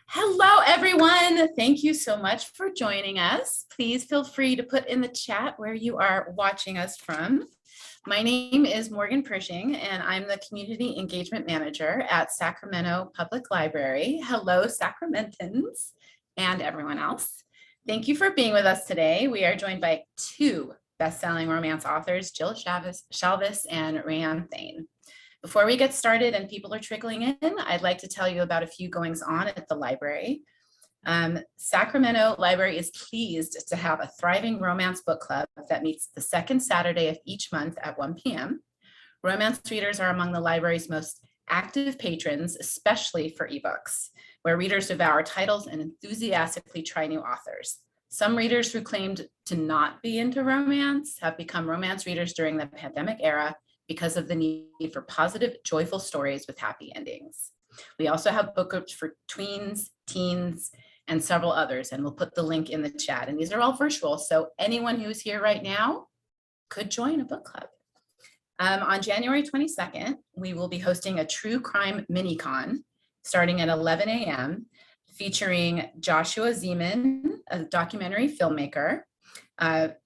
Hello, everyone. Thank you so much for joining us. Please feel free to put in the chat where you are watching us from. My name is Morgan Pershing, and I'm the Community Engagement Manager at Sacramento Public Library. Hello, Sacramentans and everyone else. Thank you for being with us today. We are joined by two best-selling romance authors, Jill Shalvis and RaeAnne Thayne. Before we get started and people are trickling in, I'd like to tell you about a few goings on at the library. Sacramento Library is pleased to have a thriving romance book club that meets the second Saturday of each month at 1 p.m. Romance readers are among the library's most active patrons, especially for ebooks, where readers devour titles and enthusiastically try new authors. Some readers who claimed to not be into romance have become romance readers during the pandemic era because of the need for positive, joyful stories with happy endings. We also have book groups for tweens, teens, and several others, and we'll put the link in the chat. And these are all virtual, so anyone who's here right now could join a book club. On January 22nd, we will be hosting a true crime mini-con starting at 11 a.m. featuring Joshua Zeman, a documentary filmmaker,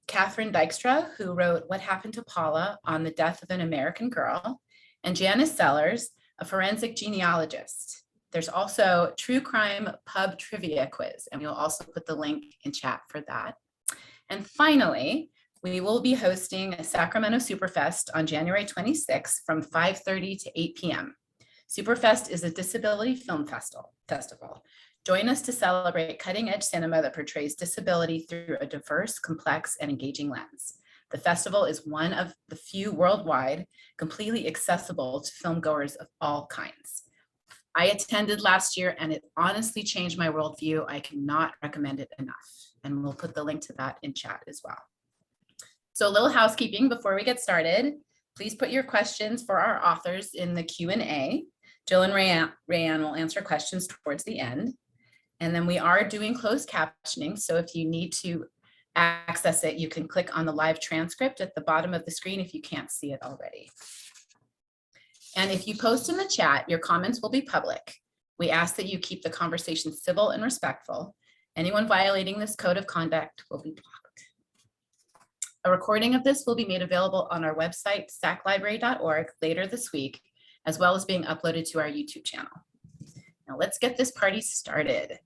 Catherine Dykstra, who wrote What Happened to Paula on the Death of an American Girl, and Janice Sellers, a forensic genealogist. There's also true crime pub trivia quiz, and we'll also put the link in chat for that. And finally, we will be hosting a Sacramento Superfest on January 26th from 5:30 to 8 p.m. Superfest is a disability film festival. Join us to celebrate cutting-edge cinema that portrays disability through a diverse, complex, and engaging lens. The festival is one of the few worldwide completely accessible to filmgoers of all kinds. I attended last year, and it honestly changed my worldview. I cannot recommend it enough, and we'll put the link to that in chat as well. So a little housekeeping before we get started. Please put your questions for our authors in the Q&A. Jill and RaeAnne will answer questions towards the end. And then we are doing closed captioning. So if you need to access it, you can click on the live transcript at the bottom of the screen if you can't see it already. And if you post in the chat, your comments will be public. We ask that you keep the conversation civil and respectful. Anyone violating this code of conduct will be blocked. A recording of this will be made available on our website, saclibrary.org, later this week, as well as being uploaded to our YouTube channel. Now let's get this party started.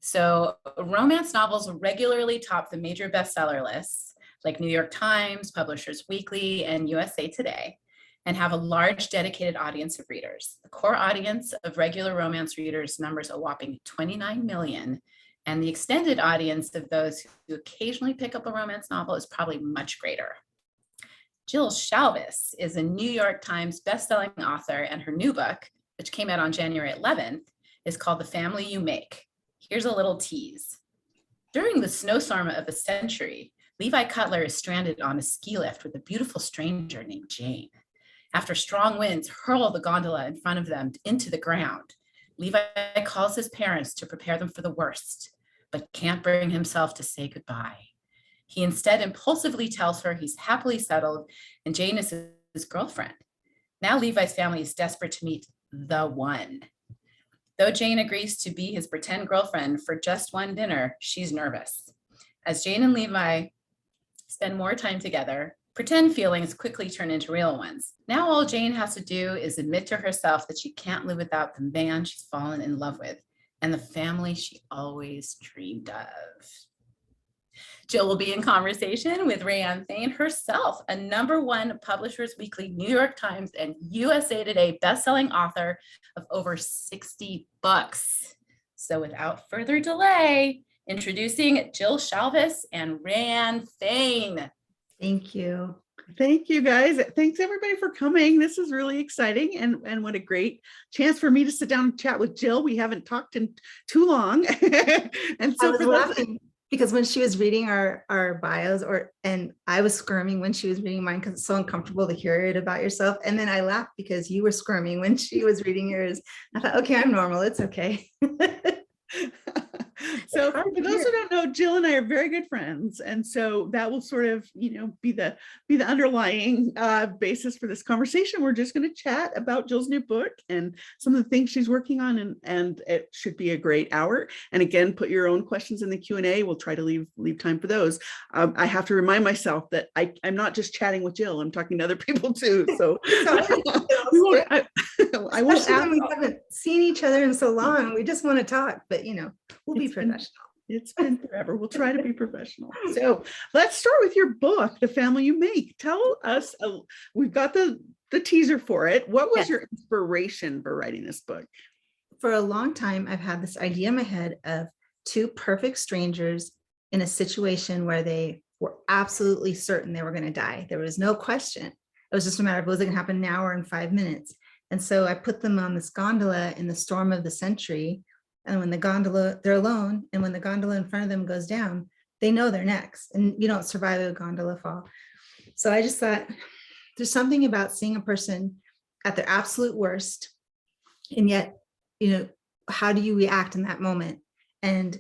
So romance novels regularly top the major bestseller lists like New York Times, Publishers Weekly, and USA Today, and have a large dedicated audience of readers. The core audience of regular romance readers numbers a whopping 29 million, and the extended audience of those who occasionally pick up a romance novel is probably much greater. Jill Shalvis is a New York Times bestselling author, and her new book, which came out on January 11th, is called The Family You Make. Here's a little tease. During the snowstorm of a century, Levi Cutler is stranded on a ski lift with a beautiful stranger named Jane. After strong winds hurl the gondola in front of them into the ground, Levi calls his parents to prepare them for the worst, but can't bring himself to say goodbye. He instead impulsively tells her he's happily settled and Jane is his girlfriend. Now Levi's family is desperate to meet the one. Though Jane agrees to be his pretend girlfriend for just one dinner, she's nervous. As Jane and Levi spend more time together, pretend feelings quickly turn into real ones. Now all Jane has to do is admit to herself that she can't live without the man she's fallen in love with and the family she always dreamed of. Jill will be in conversation with RaeAnne Thayne herself, a #1 Publishers Weekly, New York Times, and USA Today bestselling author of over 60 books. So without further delay, introducing Jill Shalvis and RaeAnne Thayne. Thank you. Thank you, guys. Thanks, everybody, for coming. This is really exciting, and what a great chance for me to sit down and chat with Jill. We haven't talked in too long. And so I was laughing because when she was reading our bios, and I was squirming when she was reading mine because it's so uncomfortable to hear it about yourself. And then I laughed because you were squirming when she was reading yours. I thought, okay, I'm normal. It's okay. So hard for to those hear. who don't know, Jill and I are very good friends. And so that will sort of, be the underlying basis for this conversation. We're just going to chat about Jill's new book and some of the things she's working on, and it should be a great hour. And again, put your own questions in the Q&A. We'll try to leave time for those. I have to remind myself that I'm not just chatting with Jill, I'm talking to other people too. So I won't Especially when we ask. haven't seen each other in so long. We just want to talk, but we'll be It's been- professional. It's been forever. We'll try to be professional. So let's start with your book, The Family You Make. Tell us, we've got the teaser for it. What was Yes. your inspiration for writing this book? For a long time, I've had this idea in my head of two perfect strangers in a situation where they were absolutely certain they were going to die. There was no question. It was just a matter of, was it going to happen now or in 5 minutes? And so I put them on this gondola in the storm of the century. And when they're alone. And when the gondola in front of them goes down, they know they're next, and you don't survive a gondola fall. So I just thought there's something about seeing a person at their absolute worst. And yet, how do you react in that moment? And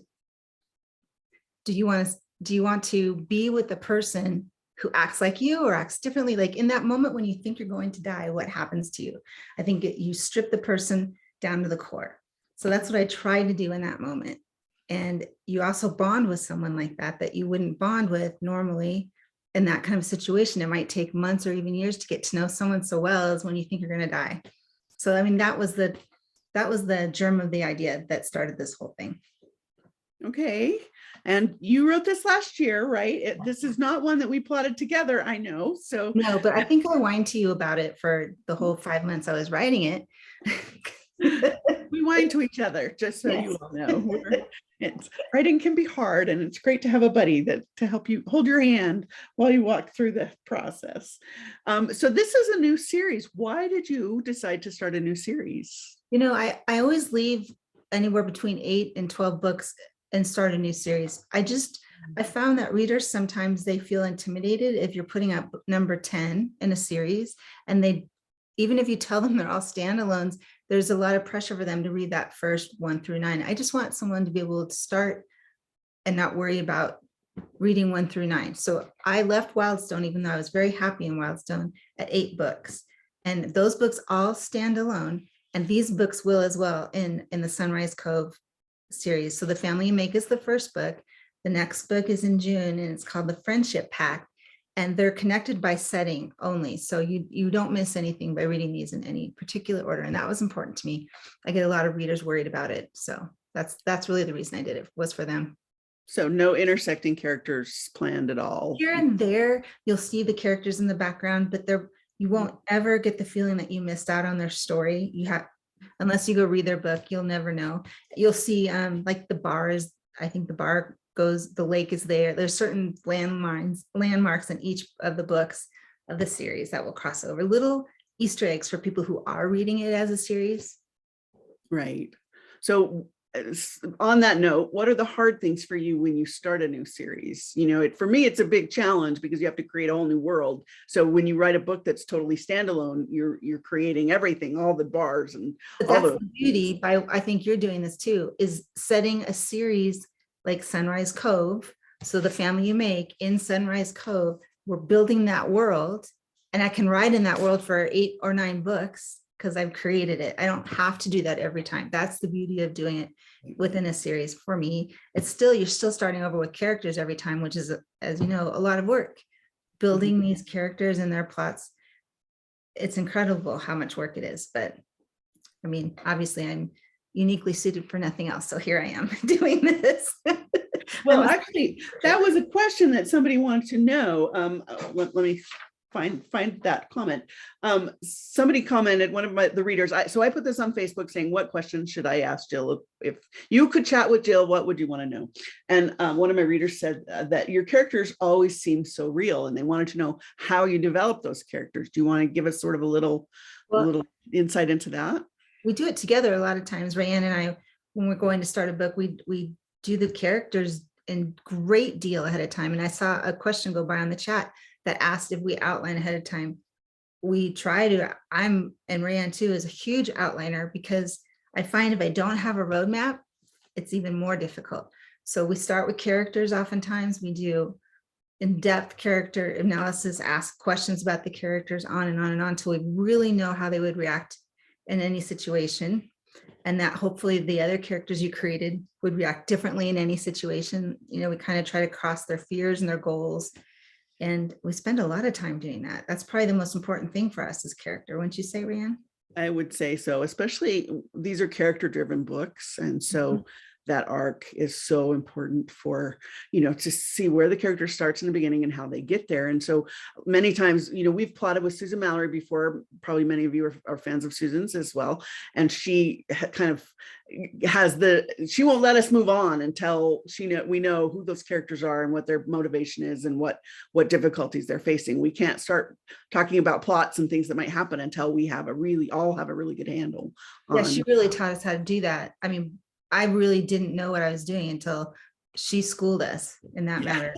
do you want to be with the person who acts like you or acts differently? Like in that moment when you think you're going to die, what happens to you? I think you strip the person down to the core. So that's what I tried to do in that moment. And you also bond with someone like that you wouldn't bond with normally in that kind of situation. It might take months or even years to get to know someone so well as when you think you're going to die. So, I mean, that was the germ of the idea that started this whole thing. Okay. And you wrote this last year, right? This is not one that we plotted together, I know. So No, but I think I whined to you about it for the whole 5 months I was writing it. we whine to each other, just so Yes. you all know. Writing can be hard, and it's great to have a buddy to help you hold your hand while you walk through the process. So this is a new series. Why did you decide to start a new series? I always leave anywhere between 8 and 12 books and start a new series. I found that readers sometimes they feel intimidated if you're putting up number 10 in a series, and even if you tell them they're all standalones, there's a lot of pressure for them to read that first 1 through 9. I just want someone to be able to start and not worry about reading 1 through 9. So I left Wildstone, even though I was very happy in Wildstone, at 8 books. And those books all stand alone. And these books will as well in the Sunrise Cove series. So The Family You Make is the first book. The next book is in June, and it's called The Friendship Pact. And they're connected by setting only. So you don't miss anything by reading these in any particular order. And that was important to me. I get a lot of readers worried about it. So that's really the reason I did it, was for them. So no intersecting characters planned at all. Here and there, you'll see the characters in the background, but you won't ever get the feeling that you missed out on their story. Unless you go read their book, you'll never know. You'll see like the bars. I think the bar the lake is there. There's certain landmarks in each of the books of the series that will cross over. Little Easter eggs for people who are reading it as a series. Right. So on that note, what are the hard things for you when you start a new series? For me, it's a big challenge because you have to create a whole new world. So when you write a book that's totally standalone, you're creating everything, all the bars and but all that's the beauty. I think you're doing this too, is setting a series like Sunrise Cove. So The Family You Make in Sunrise Cove, we're building that world, and I can write in that world for 8 or 9 books because I've created it. I don't have to do that every time. That's the beauty of doing it within a series. For me, you're still starting over with characters every time, which is, as you know, a lot of work. Building these characters and their plots, it's incredible how much work it is. But I mean, obviously I'm uniquely suited for nothing else. So here I am doing this. Well, actually, that was a question that somebody wanted to know. Let me find that comment. Somebody commented, one of the readers, so I put this on Facebook saying, what questions should I ask Jill? If you could chat with Jill, what would you want to know? And one of my readers said that your characters always seem so real, and they wanted to know how you develop those characters. Do you want to give us sort of a little insight into that? We do it together a lot of times. RaeAnne and I, when we're going to start a book, we do the characters in great deal ahead of time. And I saw a question go by on the chat that asked if we outline ahead of time. We try to. And RaeAnne too is a huge outliner, because I find if I don't have a roadmap, it's even more difficult. So we start with characters. Oftentimes we do in-depth character analysis, ask questions about the characters on and on and on until we really know how they would react in any situation. And that hopefully the other characters you created would react differently in any situation. You know, we kind of try to cross their fears and their goals. And we spend a lot of time doing that. That's probably the most important thing for us as character. Wouldn't you say, RaeAnne? I would say so, especially these are character-driven books. And so that arc is so important for, to see where the character starts in the beginning and how they get there. And so many times, we've plotted with Susan Mallory before. Probably many of you are fans of Susan's as well. And she kind of she won't let us move on until we know who those characters are and what their motivation is and what difficulties they're facing. We can't start talking about plots and things that might happen until we all have a really good handle on. Yeah, she really taught us how to do that. I mean, I really didn't know what I was doing until she schooled us in that matter.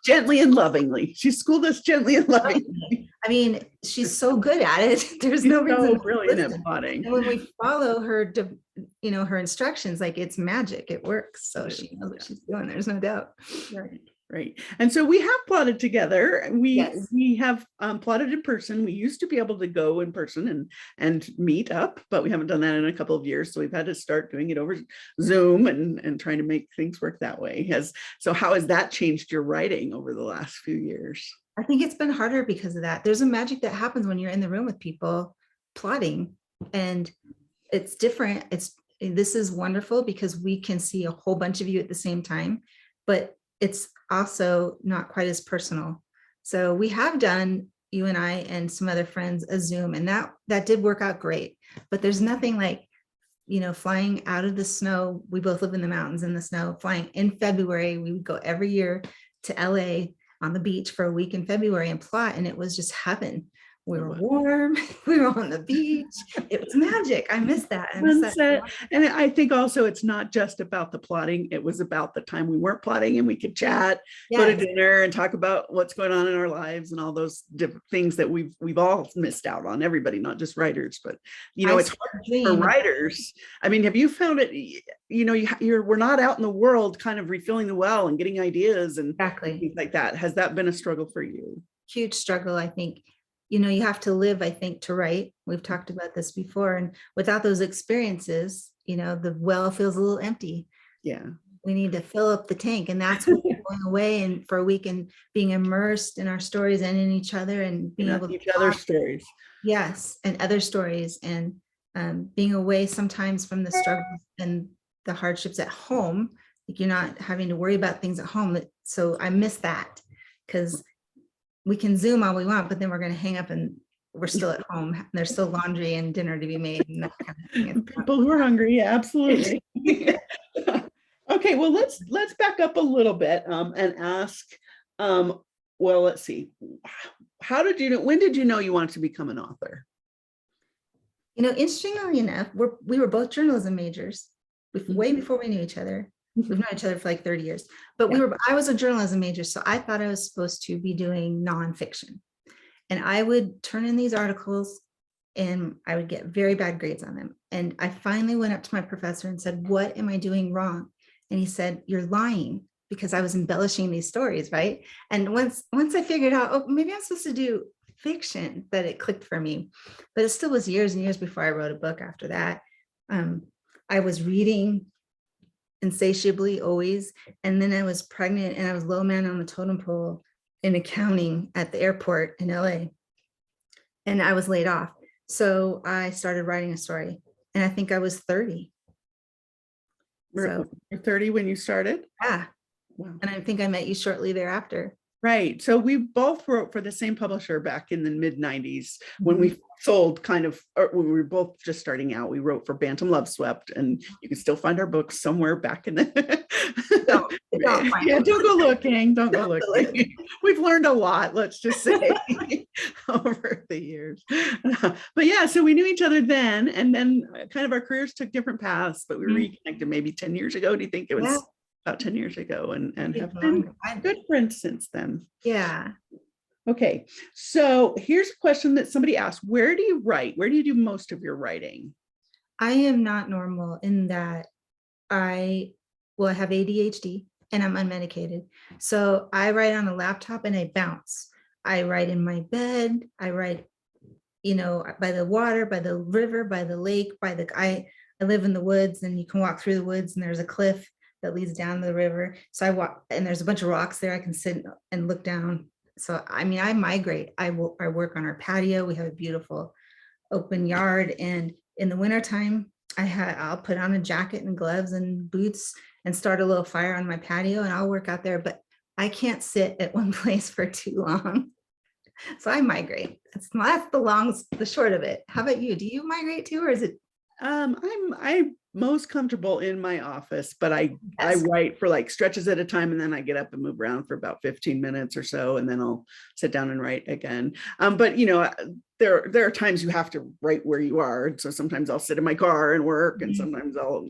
Gently and lovingly. She schooled us gently and lovingly. I mean, she's so good at it. There's no reason. Brilliant at plotting. And when we follow her, her instructions, like it's magic. It works. So she knows what she's doing. There's no doubt. Right. And so we have plotted together. We have plotted in person. We used to be able to go in person and meet up, but we haven't done that in a couple of years. So we've had to start doing it over Zoom and trying to make things work that way. So how has that changed your writing over the last few years? I think it's been harder because of that. There's a magic that happens when you're in the room with people plotting, and it's different. This is wonderful because we can see a whole bunch of you at the same time, but it's also not quite as personal. So we have done, you and I and some other friends, a Zoom, and that did work out great. But there's nothing like, flying out of the snow. We both live in the mountains in the snow, flying in February. We would go every year to LA on the beach for a week in February and plot, and it was just heaven. We were warm. We were on the beach. It was magic. I miss that. And I think also it's not just about the plotting. It was about the time we weren't plotting and we could chat, go to dinner and talk about what's going on in our lives and all those different things that we've all missed out on. Everybody, not just writers, but it's hard for writers. I mean, have you found it? We're not out in the world kind of refilling the well and getting ideas and things like that. Has that been a struggle for you? Huge struggle, I think. You have to live, I think, to write. We've talked about this before. And without those experiences, the well feels a little empty. Yeah. We need to fill up the tank. And that's when we're going away and for a week and being immersed in our stories and in each other and being able to each other's stories. Yes. And other stories and being away sometimes from the struggles and the hardships at home. Like you're not having to worry about things at home. So I miss that because we can Zoom all we want, but then we're going to hang up and we're still at home. There's still laundry and dinner to be made. And that kind of thing. People who are hungry, yeah, absolutely. Okay, well, let's back up a little bit and ask. Well, let's see. When did you know you wanted to become an author? Interestingly enough, we were both journalism majors way before we knew each other. We've known each other for like 30 years, but I was a journalism major. So I thought I was supposed to be doing nonfiction, and I would turn in these articles and I would get very bad grades on them. And I finally went up to my professor and said, "What am I doing wrong?" And he said, "You're lying," because I was embellishing these stories. Right. And once I figured out, oh, maybe I'm supposed to do fiction, that it clicked for me, but it still was years and years before I wrote a book after that. I was reading insatiably always. And then I was pregnant and I was low man on the totem pole in accounting at the airport in LA. And I was laid off. So I started writing a story and I think I was 30. So you're 30 when you started? Yeah. Wow. And I think I met you shortly thereafter. Right. So we both wrote for the same publisher back in the mid 90s when we sold when we were both just starting out. We wrote for Bantam Love Swept, and you can still find our books somewhere back in the. Don't go looking. Don't go looking. We've learned a lot, let's just say, over the years. But yeah, so we knew each other then, and then kind of our careers took different paths, but we reconnected maybe 10 years ago. Do you think it was? Yeah. About 10 years ago and have been good friends since then. Yeah. Okay. So here's a question that somebody asked. Where do you write? Where do you do most of your writing? I am not normal in that I well, I have ADHD and I'm unmedicated. So I write on a laptop and I bounce. I write in my bed. I write, by the water, by the river, by the lake, I live in the woods, and you can walk through the woods and there's a cliff that leads down the river. So I walk and there's a bunch of rocks there. I can sit and look down. So, I mean, I migrate. I work on our patio. We have a beautiful open yard. And in the wintertime, I'll put on a jacket and gloves and boots and start a little fire on my patio, and I'll work out there, but I can't sit at one place for too long. So I migrate. That's the short of it. How about you? Do you migrate too, or is it? I'm most comfortable in my office, but I write for like stretches at a time, and then I get up and move around for about 15 minutes or so, and then I'll sit down and write again. But there are times you have to write where you are. So sometimes I'll sit in my car and work, and sometimes I'll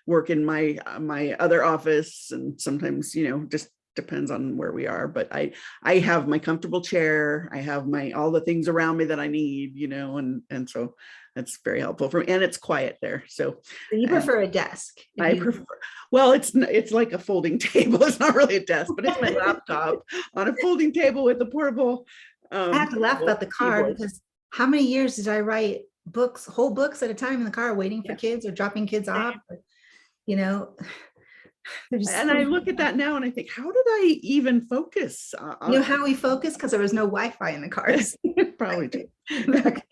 work in my other office, and sometimes just depends on where we are. But I have my comfortable chair. I have all the things around me that I need, and so that's very helpful for me, and it's quiet there. So you prefer a desk? Well, it's like a folding table. It's not really a desk, but it's my laptop on a folding table with a portable. I have to laugh about the car keyboard. Because how many years did I write whole books at a time in the car, waiting for kids or dropping kids off? And I look at that now and I think, how did I even focus? How we focused? Because there was no Wi-Fi in the cars. Probably too.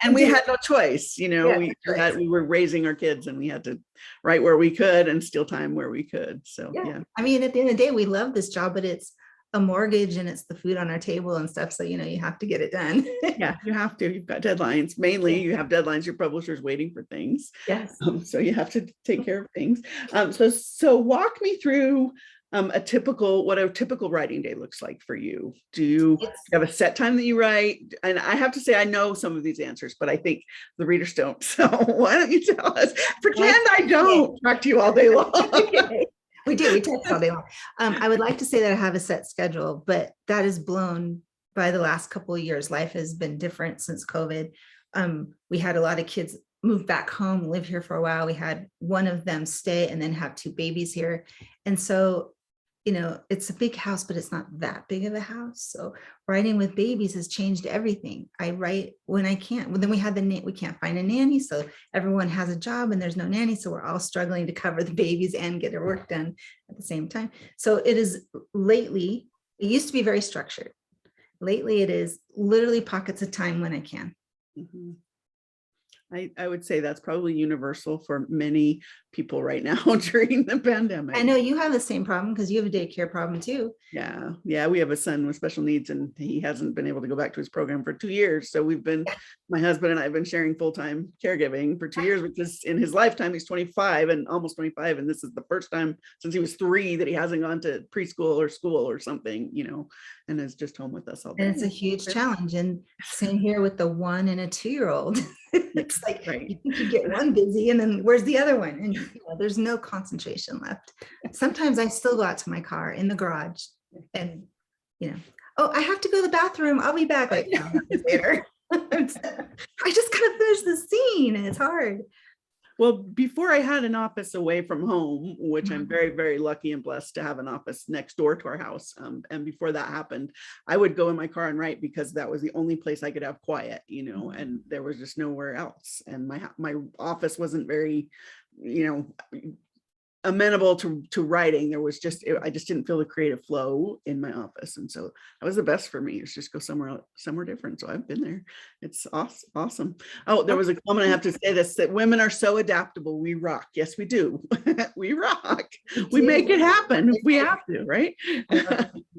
And we had no choice. We were raising our kids, and we had to write where we could and steal time where we could. So yeah. I mean, at the end of the day, we love this job, but it's a mortgage and it's the food on our table and stuff. So, you have to get it done. Yeah, you have to. You've got deadlines. Mainly, you have deadlines. Your publisher's waiting for things. Yes. So you have to take care of things. So walk me through what a typical writing day looks like for you. Do you have a set time that you write? And I have to say, I know some of these answers, but I think the readers don't. So why don't you tell us? Pretend I don't talk to you all day long. Okay. We do. We text all day long. I would like to say that I have a set schedule, but that is blown by the last couple of years. Life has been different since COVID. We had a lot of kids move back home, live here for a while. We had one of them stay and then have 2 babies here. And so, it's a big house, but it's not that big of a house. So writing with babies has changed everything. I write when I can't. Well, then we had we can't find a nanny. So everyone has a job and there's no nanny. So we're all struggling to cover the babies and get our work done at the same time. So it used to be very structured. Lately, it is literally pockets of time when I can. Mm-hmm. I would say that's probably universal for many people right now during the pandemic. I know you have the same problem because you have a daycare problem too. Yeah. We have a son with special needs, and he hasn't been able to go back to his program for 2 years. So my husband and I have been sharing full-time caregiving for 2 years, which is in his lifetime. He's 25 and almost 25. And this is the first time since he was 3 that he hasn't gone to preschool or school or something, and is just home with us all day. And it's a huge challenge. And same here with the 1 and a 2-year-old. It's like, you think you get one busy and then where's the other one? And there's no concentration left. Sometimes I still go out to my car in the garage and, I have to go to the bathroom. I'll be back like later. I just gotta finish the scene, and it's hard. Well, before I had an office away from home, which I'm very, very lucky and blessed to have an office next door to our house. And before that happened, I would go in my car and write because that was the only place I could have quiet, and there was just nowhere else. And my office wasn't very, amenable to writing. I just didn't feel the creative flow in my office. And so that was the best for me, is just go somewhere different. So I've been there. It's awesome. Oh, there was a comment. I have to say this, that women are so adaptable. We rock. Yes, we do. We rock. We make it happen if we have to, right?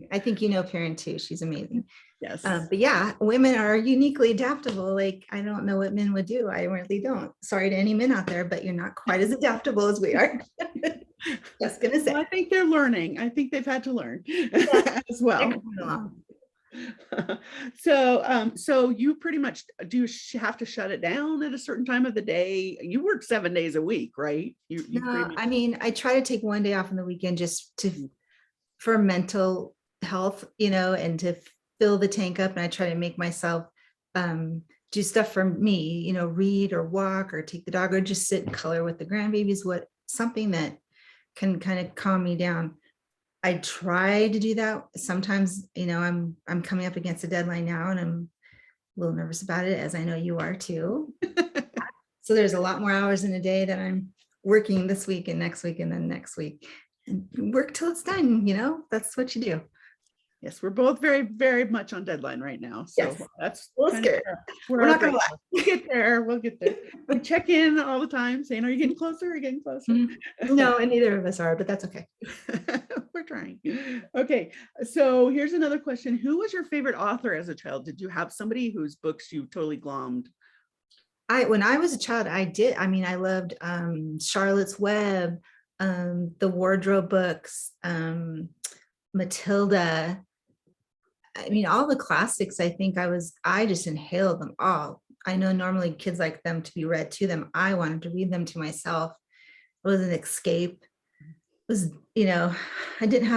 I think Karen too. She's amazing. Yes. But yeah, women are uniquely adaptable. Like, I don't know what men would do. I really don't. Sorry to any men out there, but you're not quite as adaptable as we are. Just gonna say. Well, I think they're learning. I think they've had to learn as well. So you pretty much do have to shut it down at a certain time of the day. You work 7 days a week, right? I mean, I try to take one day off on the weekend just for mental health, and to fill the tank up. And I try to make myself do stuff for me, read or walk or take the dog or just sit and color with the grandbabies. Something that can kind of calm me down. I try to do that. Sometimes, I'm coming up against a deadline now and I'm a little nervous about it, as I know you are too. So there's a lot more hours in a day that I'm working this week and next week and then next week, and work till it's done. That's what you do. Yes, we're both very, very much on deadline right now. So Yes. that's We'll kind of skip. where We're our not gonna break lie. is. We'll get there. We'll get there. We check in all the time saying, are you getting closer? Are you getting closer? No, and neither of us are, but that's okay. We're trying. Okay, so here's another question. Who was your favorite author as a child? Did you have somebody whose books you totally glommed? When I was a child, I did. I mean, I loved Charlotte's Web, the wardrobe books, Matilda. I mean, all the classics. I think I just inhaled them all. I know normally kids like them to be read to them. I wanted to read them to myself. It was an escape. It was, I didn't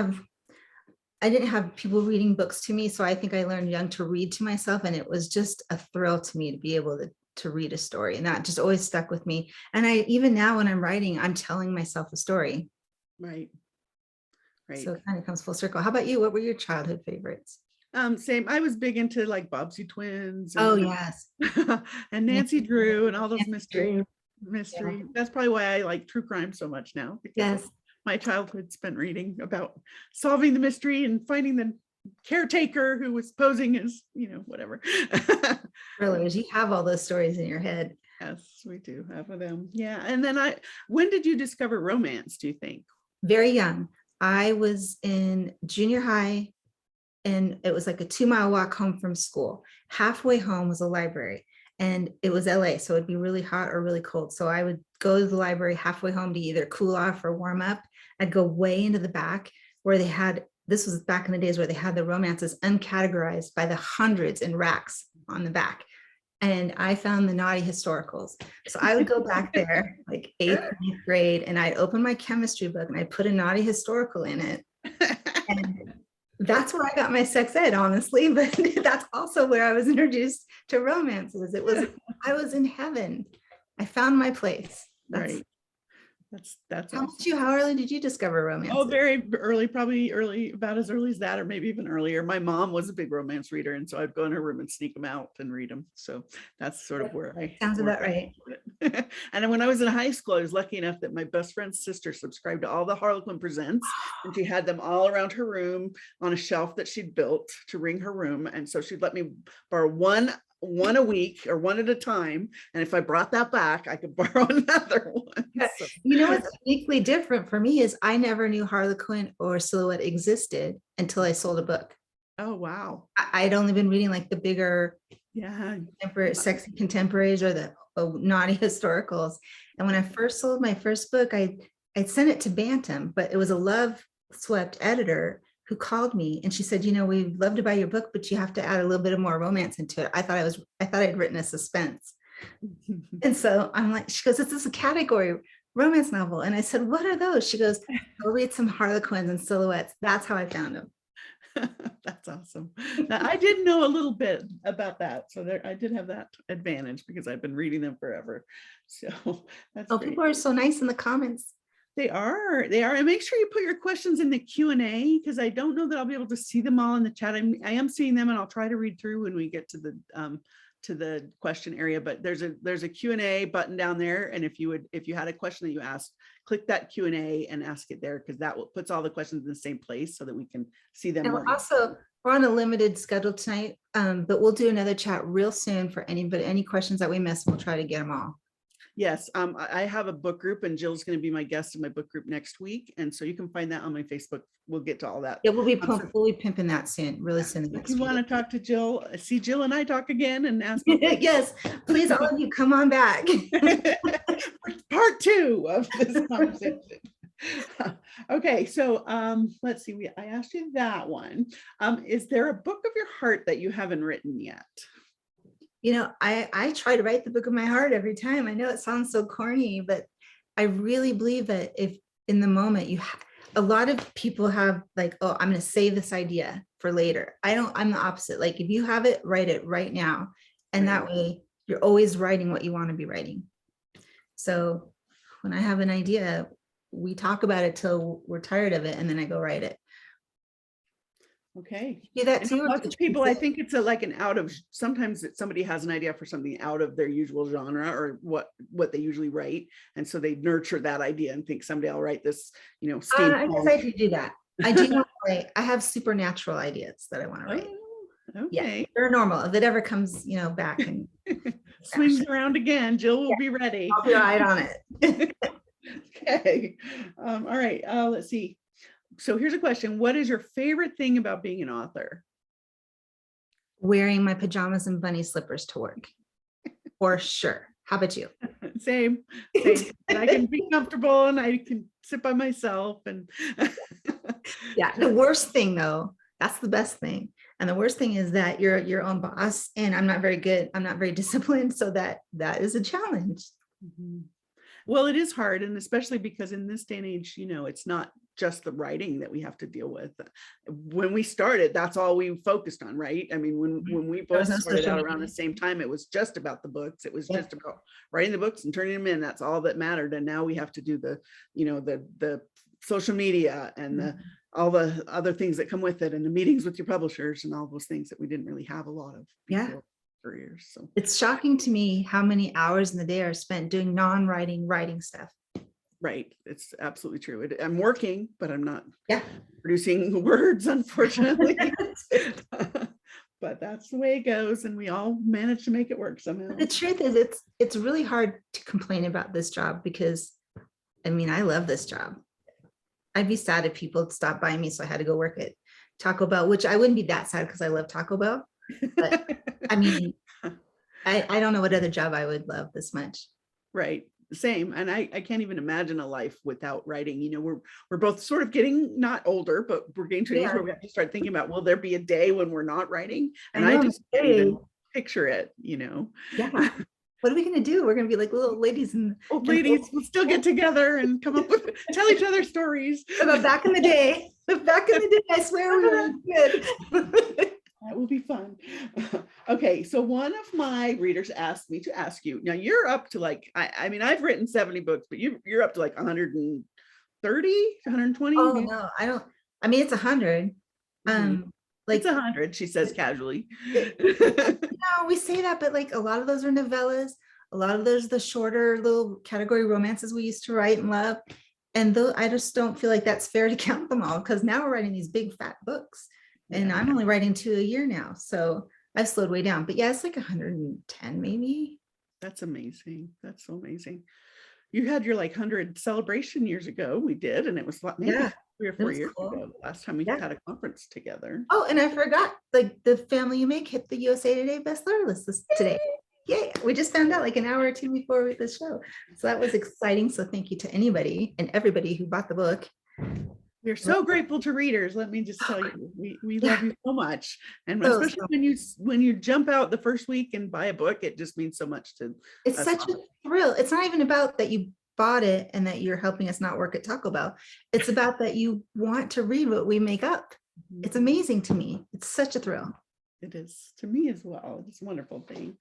have people reading books to me. So I think I learned young to read to myself. And it was just a thrill to me to be able to read a story. And that just always stuck with me. And even now when I'm writing, I'm telling myself a story. Right. So it kind of comes full circle. How about you? What were your childhood favorites? Same. I was big into like Bobbsey Twins. And, Oh, yes. and Nancy Drew and all those mystery. Yeah. That's probably why I like true crime so much now. Because Yes. my childhood spent reading about solving the mystery and finding the caretaker who was posing as, whatever. Thrillers. You have all those stories in your head. Yes, we do have them. Yeah. And then when did you discover romance, do you think? Very young. I was in junior high, and it was like a 2-mile walk home from school. Halfway home was a library, and it was LA. So it'd be really hot or really cold. So I would go to the library halfway home to either cool off or warm up. I'd go way into the back where this was back in the days where they had the romances uncategorized by the hundreds in racks on the back. And I found the naughty historicals. So I would go back there like 8th, 9th grade, and I'd open my chemistry book and I'd put a naughty historical in it. And that's where I got my sex ed, honestly, but that's also where I was introduced to romances. I was in heaven. I found my place. Right. That's How awesome. how early did you discover romance? Oh, very early, probably early, about as early as that, or maybe even earlier. My mom was a big romance reader, and so I'd go in her room and sneak them out and read them. So that's sort of where Sounds about right. And then when I was in high school, I was lucky enough that my best friend's sister subscribed to all the Harlequin Presents, and she had them all around her room on a shelf that she'd built to ring her room. And so she'd let me borrow one a week or one at a time, and if I brought that back, I could borrow another one. So. What's uniquely different for me is I never knew Harlequin or Silhouette existed until I sold a book. Oh, wow. I'd only been reading like the bigger, sexy contemporaries or the naughty historicals. And when I first sold my first book, I sent it to Bantam, but it was a love swept editor who called me, and she said, we'd love to buy your book, but you have to add a little bit of more romance into it. I thought I'd written a suspense. And so I'm like, she goes, this is a category romance novel. And I said, what are those? She goes, go read some Harlequins and Silhouettes. That's how I found them. That's awesome. Now, I did know a little bit about that. So I did have that advantage because I've been reading them forever. So that's great. People are so nice in the comments. They are. And make sure you put your questions in the Q&A, because I don't know that I'll be able to see them all in the chat. I am seeing them, and I'll try to read through when we get to the question area. But there's a Q&A button down there, and if you had a question that you asked, click that Q&A and ask it there, because that puts all the questions in the same place so that we can see them. And we're on a limited schedule tonight, but we'll do another chat real soon for any questions that we missed. We'll try to get them all. Yes, I have a book group, and Jill's going to be my guest in my book group next week, and so you can find that on my Facebook. We'll get to all that. Yeah, we'll be pimping that soon, really soon. If you want to talk to Jill, see Jill and I talk again and ask. Yes, please, all of you, come on back. Part 2 of this conversation. Okay, so let's see. I asked you that one. Is there a book of your heart that you haven't written yet? I try to write the book of my heart every time. I know it sounds so corny, but I really believe that if in the moment a lot of people have like, oh, I'm going to save this idea for later. I'm the opposite. Like if you have it, write it right now. And that way you're always writing what you want to be writing. So when I have an idea, we talk about it till we're tired of it, and then I go write it. Okay. Do that And too? or lots did of you people, I say- think it's like an out of, sometimes somebody has an idea for something out of their usual genre or what they usually write. And so they nurture that idea and think someday I'll write this, I guess steampunk. I do that. I do not write. I have supernatural ideas that I want to write. Oh, Yeah, okay. they're normal. If it ever comes, back and Swings around again, Jill will be ready. I'll be right on it. Okay. All right. Let's see. So here's a question. What is your favorite thing about being an author? Wearing my pajamas and bunny slippers to work. For sure. How about you? Same. And I can be comfortable and I can sit by myself and Yeah. The worst thing though, that's the best thing. And the worst thing is that you're your own boss and I'm not very good. I'm not very disciplined. So that is a challenge. Mhm. Well, it is hard, and especially because in this day and age, it's not just the writing that we have to deal with. When we started, that's all we focused on, right? I mean, when we There was both no started social out around the media. same time, it was just about the books. It was Yeah. just about writing the books and turning them in. That's all that mattered. And now we have to do the social media and Mm-hmm. all the other things that come with it, and the meetings with your publishers and all those things that we didn't really have a lot of Yeah. before for years. So It's shocking to me how many hours in the day are spent doing writing stuff. right, it's absolutely true. I'm working, but I'm not Yeah. producing words, unfortunately. But that's the way it goes, and we all manage to make it work somehow. But the truth is it's really hard to complain about this job because I love this job. I'd be sad if people stopped by me, so I had to go work at Taco Bell, which I wouldn't be that sad because I love Taco Bell. But I don't know what other job I would love this much. Right, same. And I can't even imagine a life without writing. We're both sort of getting, not older, but we're getting to an age where we have to start thinking about, will there be a day when we're not writing? And I just can't even picture it. Yeah. What are we going to do? We're going to be like little ladies and Old ladies will still get together and come up with, tell each other stories. About back in the day. Back in the day, I swear we were good. That will be fun. Okay, so one of my readers asked me to ask you. Now you're up to I've written 70 books, but you're up to 130, 120. Oh no, I don't. It's 100. It's 100, she says casually. No, we say that, but a lot of those are novellas. A lot of those are the shorter little category romances we used to write and love. And though I just don't feel like that's fair to count them all because now we're writing these big fat books. And I'm only writing 2 a year now. So I've slowed way down. But yeah, it's 110 maybe. That's amazing. That's so amazing. You had your 100 celebration years ago. We did, and it was maybe 3 or 4 years ago, the last time we had a conference together. Oh, and I forgot, the Family You Make hit the USA Today bestseller list today. Yeah, we just found out an hour or two before the show. So that was exciting. So thank you to anybody and everybody who bought the book. We're so grateful to readers. Let me just tell you, we love you so much. And especially when you jump out the first week and buy a book, it just means so much to It's such a thrill. It's not even about that you bought it and that you're helping us not work at Taco Bell. It's about that you want to read what we make up. It's amazing to me. It's such a thrill. It is to me as well. It's a wonderful thing.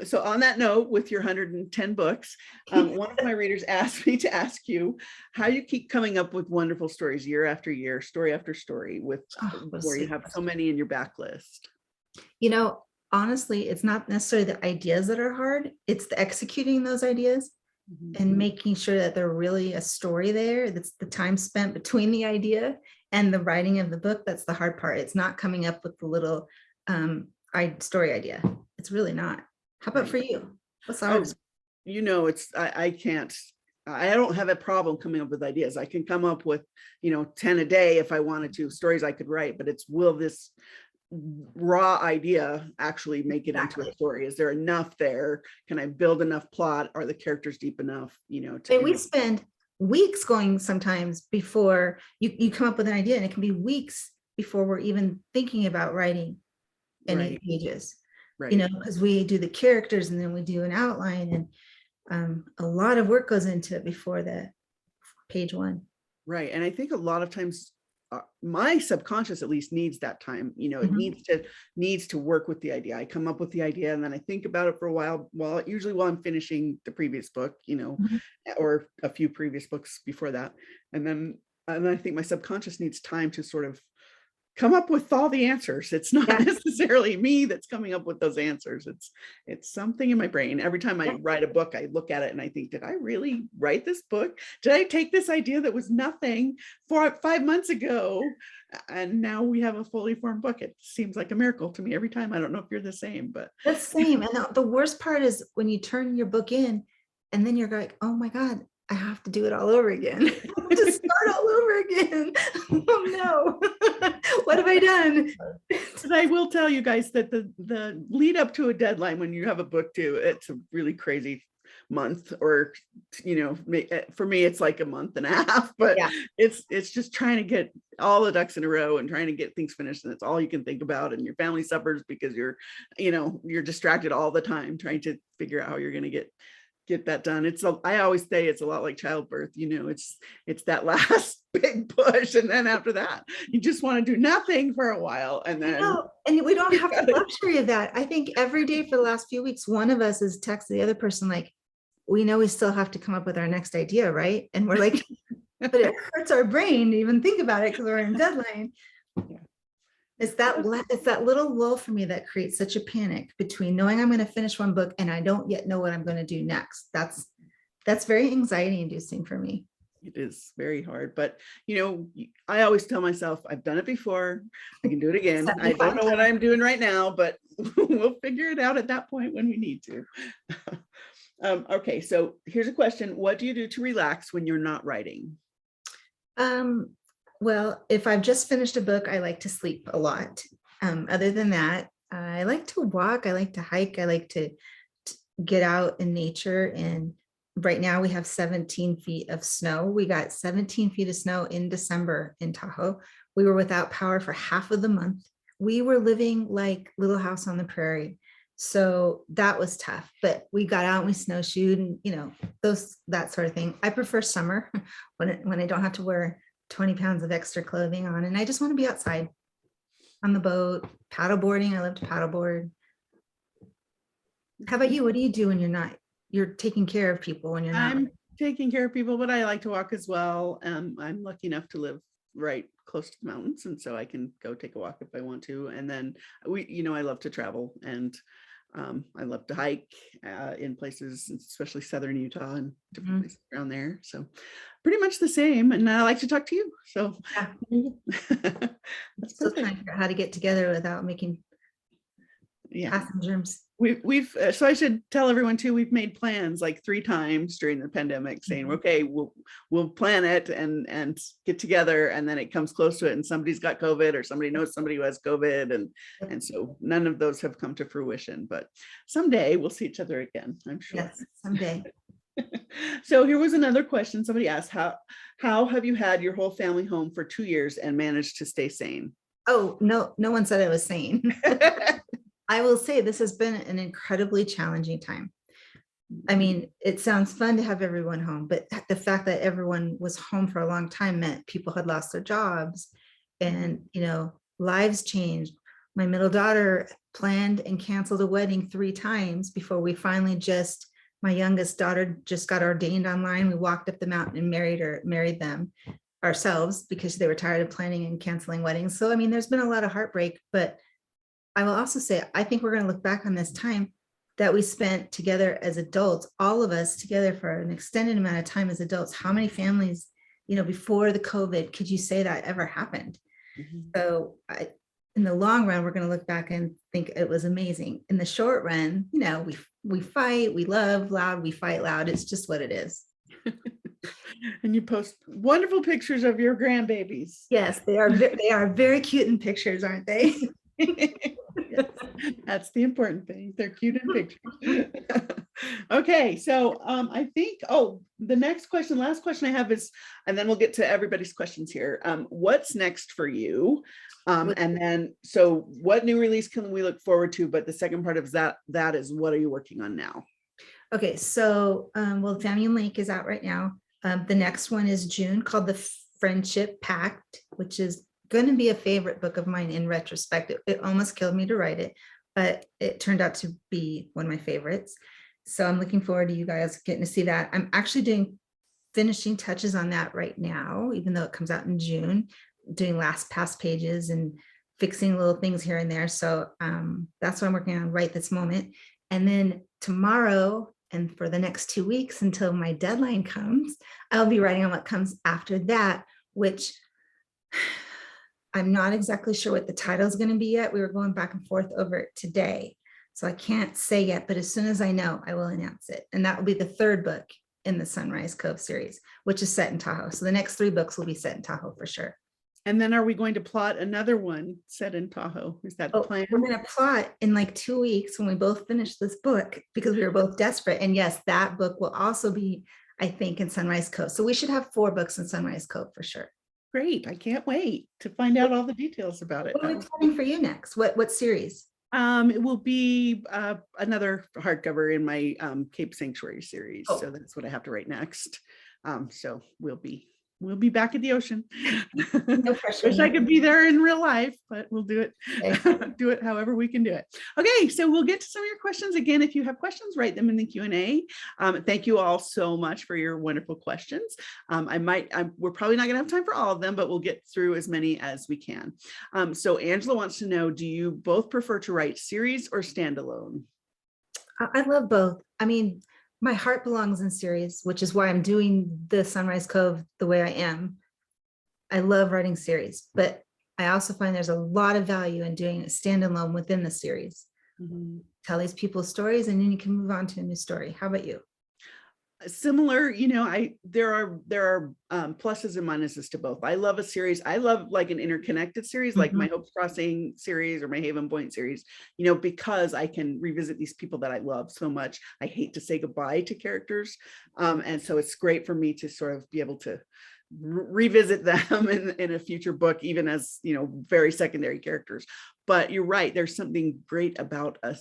So on that note, with your 110 books, one of my readers asked me to ask you how you keep coming up with wonderful stories year after year, story after story, where you have so many in your backlist. Honestly, it's not necessarily the ideas that are hard. It's the executing those ideas and making sure that they're really a story there. That's the time spent between the idea and the writing of the book. That's the hard part. It's not coming up with the little story idea. It's really not. How about for you? What's the hardest? I don't have a problem coming up with ideas. I can come up with 10 a day if I wanted to, stories I could write, but will this raw idea actually make it into a story? Is there enough there? Can I build enough plot? Are the characters deep enough? We spend weeks going sometimes before you come up with an idea, and it can be weeks before we're even thinking about writing any pages, because we do the characters and then we do an outline, and a lot of work goes into it before the page one. Right. And I think a lot of times my subconscious at least needs that time. It needs to work with the idea. I come up with the idea and then I think about it for a while, usually while I'm finishing the previous book, or a few previous books before that. And then I think my subconscious needs time to sort of come up with all the answers. It's not necessarily me that's coming up with those answers. It's something in my brain. Every time I write a book, I look at it and I think, did I really write this book? Did I take this idea that was nothing 5 months ago? And now we have a fully formed book. It seems like a miracle to me every time. I don't know if you're the same, but. The same. And the worst part is when you turn your book in and then you're like, oh my God, I have to do it all over again. To start all over again. Oh no. What have I done? But I will tell you guys that the lead up to a deadline when you have a book due, it's a really crazy month, or for me it's like a month and a half, but it's just trying to get all the ducks in a row and trying to get things finished, and it's all you can think about, and your family suffers because you're distracted all the time trying to figure out how you're going to get that done. I always say it's a lot like childbirth. It's that last big push, and then after that you just want to do nothing for a while, and then and we don't have the luxury of that. I think every day for the last few weeks, one of us has texted the other person like, we know we still have to come up with our next idea, right? And we're like, but it hurts our brain to even think about it because we're in deadline. It's that little lull for me that creates such a panic between knowing I'm going to finish one book and I don't yet know what I'm going to do next. That's very anxiety inducing for me. It is very hard, but I always tell myself I've done it before. I can do it again. I don't know what I'm doing right now, but we'll figure it out at that point when we need to. Okay, so here's a question. What do you do to relax when you're not writing? Well, if I've just finished a book, I like to sleep a lot. Other than that, I like to walk. I like to hike. I like to get out in nature. And right now we have 17 feet of snow. We got 17 feet of snow in December in Tahoe. We were without power for half of the month. We were living like Little House on the Prairie. So that was tough, but we got out and we snowshoed and, that sort of thing. I prefer summer when I don't have to wear 20 pounds of extra clothing on, and I just want to be outside on the boat, paddleboarding. I love to paddleboard. How about you? What do you do when you're taking care of people when you're not? I'm taking care of people, but I like to walk as well. I'm lucky enough to live right close to the mountains, and so I can go take a walk if I want to. And then I love to travel, and I love to hike in places, especially southern Utah and different places around there. So pretty much the same. And I like to talk to you. So that's still trying to figure out how to get together without making passing germs. We've so I should tell everyone too, we've made plans like 3 times during the pandemic saying, okay, we'll plan it and get together, and then it comes close to it and somebody's got COVID or somebody knows somebody who has COVID, and so none of those have come to fruition, but someday we'll see each other again, I'm sure. Yes, someday. So here was another question. Somebody asked, how have you had your whole family home for 2 years and managed to stay sane? Oh, no one said I was sane. I will say this has been an incredibly challenging time. I mean, it sounds fun to have everyone home, but the fact that everyone was home for a long time meant people had lost their jobs and, lives changed. My middle daughter planned and canceled a wedding 3 times before we finally my youngest daughter just got ordained online. We walked up the mountain and married them ourselves because they were tired of planning and canceling weddings. So, I mean, there's been a lot of heartbreak, but I will also say, I think we're going to look back on this time that we spent together as adults, all of us together for an extended amount of time as adults. How many families, before the COVID, could you say that ever happened? So in the long run, we're going to look back and think it was amazing. In the short run, we fight, we love loud, we fight loud. It's just what it is. And you post wonderful pictures of your grandbabies. Yes, they are very cute in pictures, aren't they? Yes, that's the important thing. They're cute in pictures. Okay, so I think the last question I have is, and then we'll get to everybody's questions here. What's next for you? And then so what new release can we look forward to? But the second part of that is, what are you working on now? Okay, so Family Link is out right now. The next one is June, called The Friendship Pact. which is going to be a favorite book of mine in retrospect. It almost killed me to write it, but it turned out to be one of my favorites. So I'm looking forward to you guys getting to see that. I'm actually doing finishing touches on that right now, even though it comes out in June, doing last pass pages and fixing little things here and there. So that's what I'm working on right this moment. And then tomorrow and for the next 2 weeks until my deadline comes, I'll be writing on what comes after that, which I'm not exactly sure what the title is going to be yet. We were going back and forth over it today. So I can't say yet, but as soon as I know, I will announce it. And that will be the third book in the Sunrise Cove series, which is set in Tahoe. So the next 3 books will be set in Tahoe for sure. And then are we going to plot another one set in Tahoe? Is that the plan? We're going to plot in like 2 weeks when we both finish this book, because we were both desperate. And yes, that book will also be, I think, in Sunrise Cove. So we should have 4 books in Sunrise Cove for sure. Great. I can't wait to find out all the details about it. What are we planning for you next? What series? It will be another hardcover in my Cape Sanctuary series. Oh. So that's what I have to write next. So we'll be back at the ocean. No pressure. Wish I could be there in real life, but we'll do it. Okay. Do it however we can do it. Okay, so we'll get to some of your questions. Again, if you have questions, write them in the Q&A. Thank you all so much for your wonderful questions. We're probably not gonna have time for all of them, but we'll get through as many as we can. So Angela wants to know, do you both prefer to write series or standalone? I love both. I mean, my heart belongs in series, which is why I'm doing the Sunrise Cove the way I am. I love writing series, but I also find there's a lot of value in doing a standalone within the series. Mm-hmm. Tell these people's stories and then you can move on to a new story. How about you? Similar, there are pluses and minuses to both. I love a series. I love like an interconnected series, like my Hope's Crossing series or my Haven Point series, because I can revisit these people that I love so much. I hate to say goodbye to characters. And so it's great for me to sort of be able to revisit them in a future book, even as very secondary characters. But you're right, there's something great about a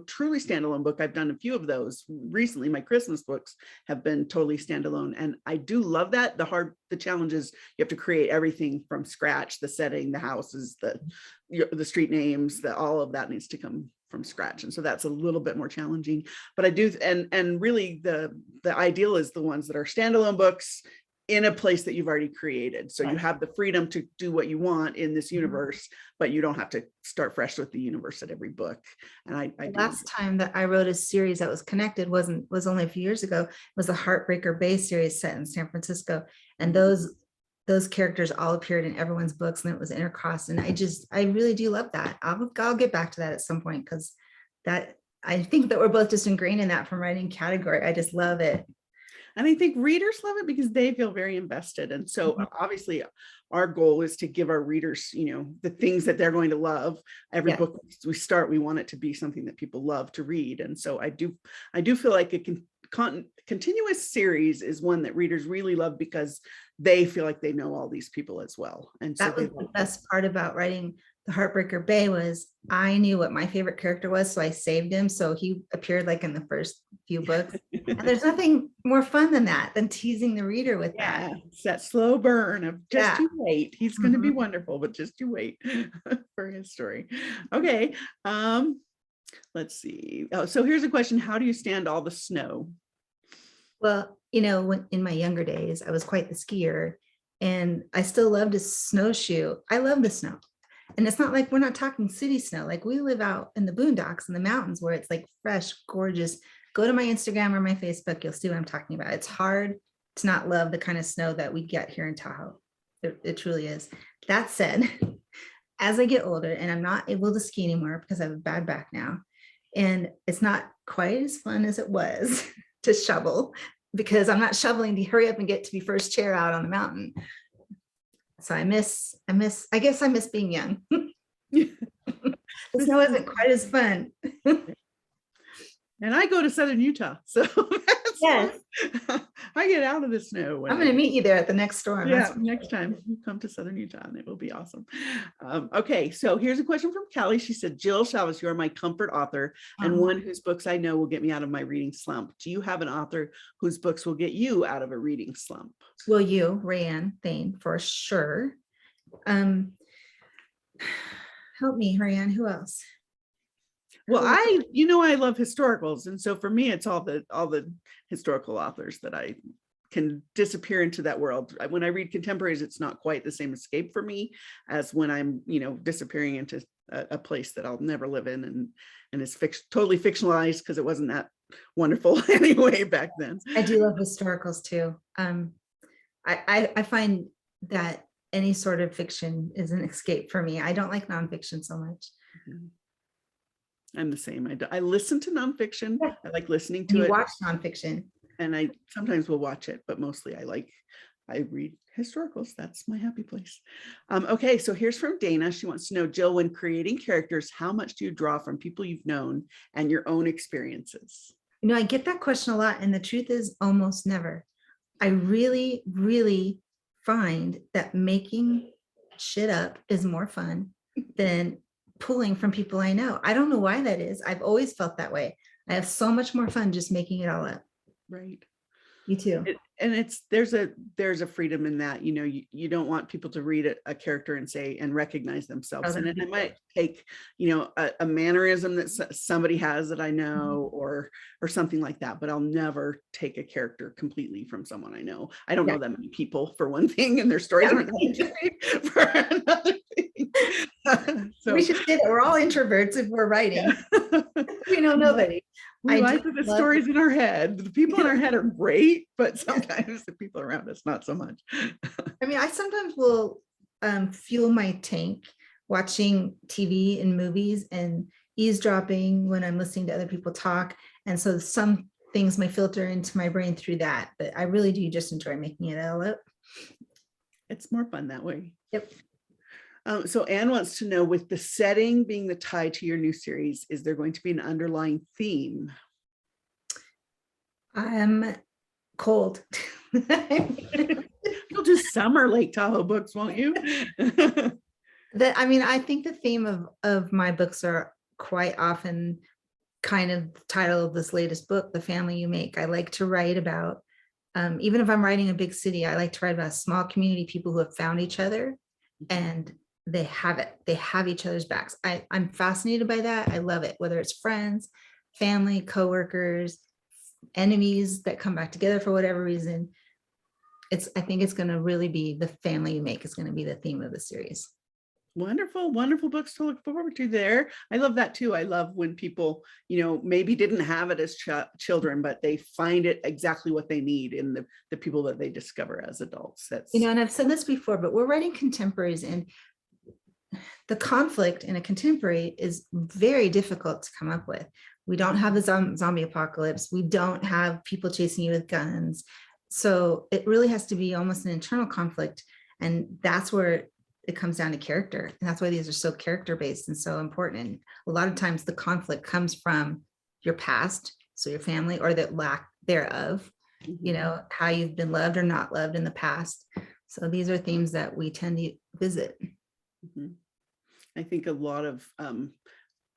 truly standalone book. I've done a few of those recently. My Christmas books have been totally standalone, and I do love that. The challenge is you have to create everything from scratch: the setting, the houses, the street names, all of that needs to come from scratch, and so that's a little bit more challenging. But I do, and really the ideal is the ones that are standalone books in a place that you've already created. So you have the freedom to do what you want in this universe, but you don't have to start fresh with the universe at every book. And last time that I wrote a series that was connected was only a few years ago. It was the Heartbreaker Bay series set in San Francisco. And those characters all appeared in everyone's books, and it was intercrossed. And I really do love that. I'll get back to that at some point, because I think that we're both just ingrained in that from writing category. I just love it. And I think readers love it because they feel very invested. And so obviously our goal is to give our readers, the things that they're going to love. Every book we start, we want it to be something that people love to read. And so I do feel like a continuous series is one that readers really love because they feel like they know all these people as well. And so that was the best part about writing the Heartbreaker Bay was I knew what my favorite character was, so I saved him. So he appeared like in the first few books. And there's nothing more fun than teasing the reader with that. It's that slow burn of just you wait. He's going to be wonderful, but just you wait for his story. Okay. Let's see. Oh, so here's a question. How do you stand all the snow? Well, when in my younger days, I was quite the skier, and I still love to snowshoe. I love the snow. And it's not like we're not talking city snow. Like we live out in the boondocks in the mountains where it's like fresh, gorgeous. Go to my Instagram or my Facebook, you'll see what I'm talking about. It's hard to not love the kind of snow that we get here in Tahoe. It truly is. That said, as I get older and I'm not able to ski anymore because I have a bad back now, and it's not quite as fun as it was to shovel, because I'm not shoveling to hurry up and get to be first chair out on the mountain. So I guess I miss being young. The snow isn't quite as fun. And I go to Southern Utah, so yes, I get out of the snow. I'm going to meet you there at the next storm. Yeah, next time you come to Southern Utah, and it will be awesome. Okay, so here's a question from Callie. She said, Jill Shalvis, you are my comfort author and one whose books I know will get me out of my reading slump. Do you have an author whose books will get you out of a reading slump? Will you, RaeAnne Thayne, for sure. Help me, RaeAnne, who else? Well, I love historicals. And so for me, it's all the historical authors that I can disappear into that world. When I read contemporaries, it's not quite the same escape for me as when I'm, disappearing into a place that I'll never live in and is totally fictionalized because it wasn't that wonderful anyway back then. I do love historicals too. I find that any sort of fiction is an escape for me. I don't like nonfiction so much. I'm the same. I listen to nonfiction. Yeah. I like listening to it. You watch nonfiction. And I sometimes will watch it, but mostly I read historicals. That's my happy place. Okay, so here's from Dana. She wants to know, Jill, when creating characters, how much do you draw from people you've known and your own experiences? I get that question a lot, and the truth is almost never. I really, really find that making shit up is more fun than pulling from people I know. I don't know why that is. I've always felt that way. I have so much more fun just making it all up. Right. You too. And there's a freedom in that, you don't want people to read a character and recognize themselves. And it might take, a mannerism that somebody has that I know or something like that, but I'll never take a character completely from someone I know. I don't know that many people, for one thing, and their stories aren't that interesting for another thing. So we should say that we're all introverts if we're writing. We know nobody. We like the stories in our head. The people in our head are great, but sometimes the people around us, not so much. I mean, I sometimes will fuel my tank watching TV and movies and eavesdropping when I'm listening to other people talk. And so some things may filter into my brain through that, but I really do just enjoy making it all up. It's more fun that way. Yep. So Anne wants to know, with the setting being the tie to your new series, is there going to be an underlying theme? I'm cold. You'll do summer Lake Tahoe books, won't you? I think the theme of my books are quite often kind of the title of this latest book, The Family You Make. I like to write about, even if I'm writing a big city, I like to write about a small community, people who have found each other and they have each other's backs. I'm fascinated by that. I love it, whether it's friends, family, coworkers, enemies that come back together for whatever reason. I think it's going to really be The Family You Make is going to be the theme of the series. Wonderful, wonderful books to look forward to there. I love that too. I love when people, maybe didn't have it as children, but they find it exactly what they need in the people that they discover as adults. And I've said this before, but we're writing contemporaries, and the conflict in a contemporary is very difficult to come up with. We don't have the zombie apocalypse. We don't have people chasing you with guns. So it really has to be almost an internal conflict. And that's where it comes down to character. And that's why these are so character-based and so important. And a lot of times the conflict comes from your past, so your family, or the lack thereof, how you've been loved or not loved in the past. So these are themes that we tend to visit. Mm-hmm. I think a lot of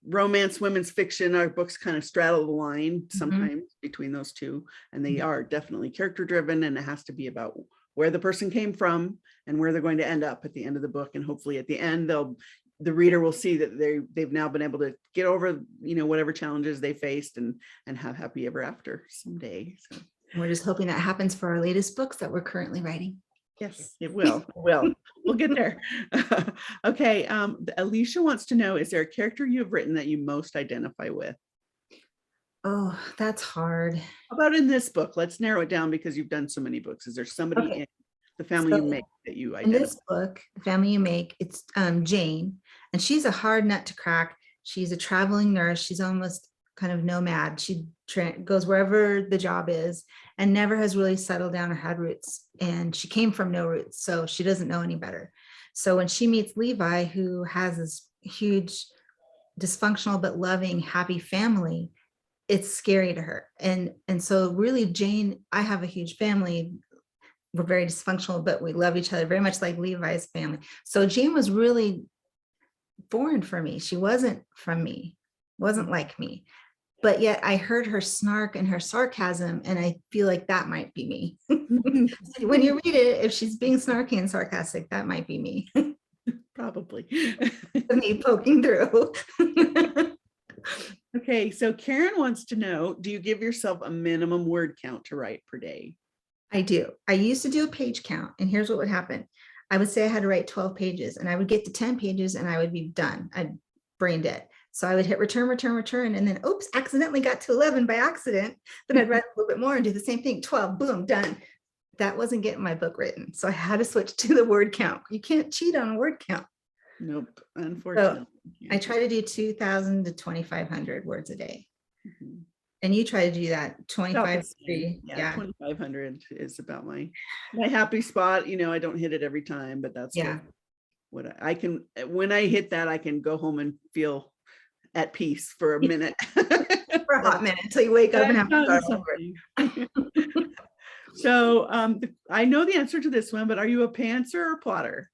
romance, women's fiction, our books kind of straddle the line sometimes between those two, and they are definitely character driven, and it has to be about where the person came from and where they're going to end up at the end of the book. And hopefully at the end, the reader will see that they've now been able to get over, whatever challenges they faced and have happy ever after someday. So we're just hoping that happens for our latest books that we're currently writing. Yes, it will. We'll get there. Okay. Alicia wants to know, is there a character you've written that you most identify with? Oh, that's hard. How about in this book? Let's narrow it down because you've done so many books. Is there somebody in The Family You Make that you identify? In this book, The Family You Make, it's Jane, and she's a hard nut to crack. She's a traveling nurse. She's almost kind of nomad. She goes wherever the job is and never has really settled down or had roots. And she came from no roots, so she doesn't know any better. So when she meets Levi, who has this huge, dysfunctional but loving, happy family, it's scary to her. And so really, Jane, I have a huge family. We're very dysfunctional, but we love each other very much like Levi's family. So Jane was really foreign for me. She wasn't from me, wasn't like me. But yet I heard her snark and her sarcasm, and I feel like that might be me. When you read it, if she's being snarky and sarcastic, that might be me. Probably. Me poking through. Okay, so Karen wants to know, do you give yourself a minimum word count to write per day? I do. I used to do a page count, and here's what would happen. I would say I had to write 12 pages, and I would get to 10 pages and I would be done. I'd brain dead. So I would hit return, return, return, and then oops, accidentally got to 11 by accident. Then I'd write a little bit more and do the same thing. 12, boom, done. That wasn't getting my book written. So I had to switch to the word count. You can't cheat on a word count. Nope, unfortunately. I try to do 2,000 to 2,500 words a day. Mhm. And you try to do that 25 to 3. Yeah, 2,500 is about my happy spot. You know, I don't hit it every time, but that's Yeah. what I can, when I hit that, I can go home and feel at peace for a minute. For a hot minute until you wake up and have to start over. So I know the answer to this one, but are you a pantser or plotter?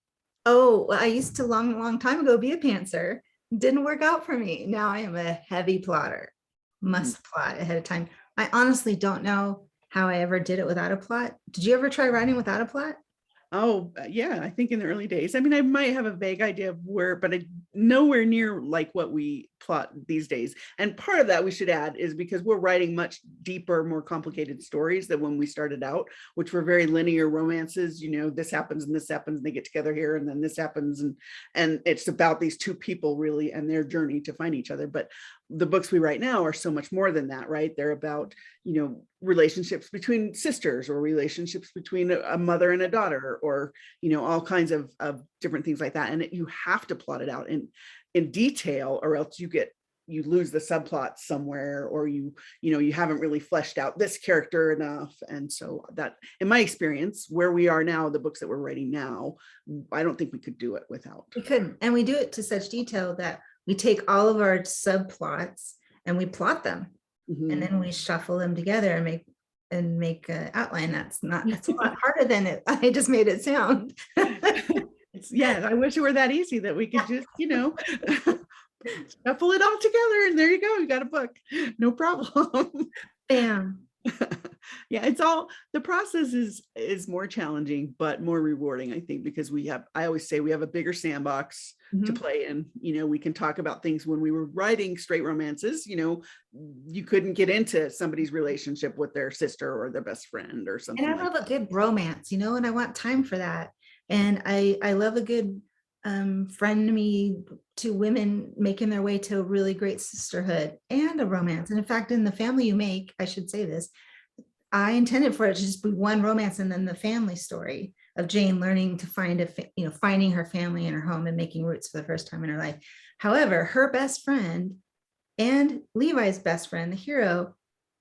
Oh, well, I used to long time ago be a pantser. Didn't work out for me. Now I am a heavy plotter. Must plot ahead of time. I honestly don't know how I ever did it without a plot. Did you ever try writing without a plot? Oh, yeah, I think in the early days. I mean, I might have a vague idea of where, but nowhere near like what we plot these days. And part of that we should add is because we're writing much deeper, more complicated stories than when we started out, which were very linear romances. You know, this happens and this happens, and they get together here, and then this happens, and it's about these two people really and their journey to find each other. But the books we write now are so much more than that, right? They're about, you know, relationships between sisters, or relationships between a mother and a daughter, or, you know, all kinds of different things like that. And you have to plot it out in detail, or else you lose the subplots somewhere, or you haven't really fleshed out this character enough. And so that, in my experience, where we are now, the books that we're writing now, I don't think we could do it without. We couldn't. And we do it to such detail that we take all of our subplots and we plot them. And then we shuffle them together and make an outline. That's a lot harder than I just made it sound. Yeah, I wish it were that easy that we could just, shuffle it all together and there you go, you got a book, no problem. Bam. Yeah, the process is more challenging but more rewarding, I think, because I always say we have a bigger sandbox to play in. We can talk about things. When we were writing straight romances, you couldn't get into somebody's relationship with their sister or their best friend or something. And I love a good romance, and I want time for that. And I love a good frenemy, to women making their way to a really great sisterhood and a romance. And in fact, in The Family You Make, I should say this, I intended for it to just be one romance and then the family story of Jane learning to finding her family and her home and making roots for the first time in her life. However, her best friend and Levi's best friend, the hero,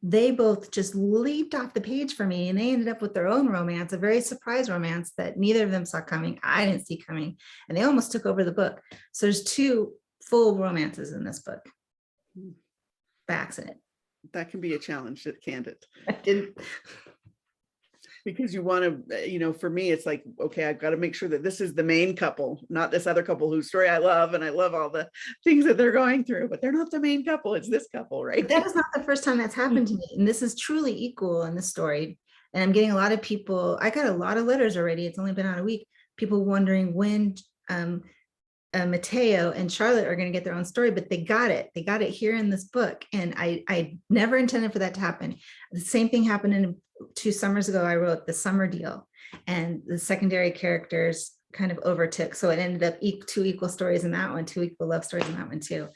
they both just leaped off the page for me, and they ended up with their own romance, a very surprise romance that neither of them saw coming. I didn't see coming, and they almost took over the book. So there's 2 full romances in this book by accident. That can be a challenge, can't it? I didn't. Because you want to, for me, it's like, okay, I've got to make sure that this is the main couple, not this other couple whose story I love, and I love all the things that they're going through, but they're not the main couple. It's this couple, right? But that is not the first time that's happened to me. And this is truly equal in the story. And I'm getting a lot of people, I got a lot of letters already. It's only been out a week. People wondering when Mateo and Charlotte are going to get their own story, but they got it. They got it here in this book. And I never intended for that to happen. The same thing happened 2 summers ago. I wrote The Summer Deal, and the secondary characters kind of overtook. So it ended up 2 equal stories in that one, 2 equal love stories in that one too.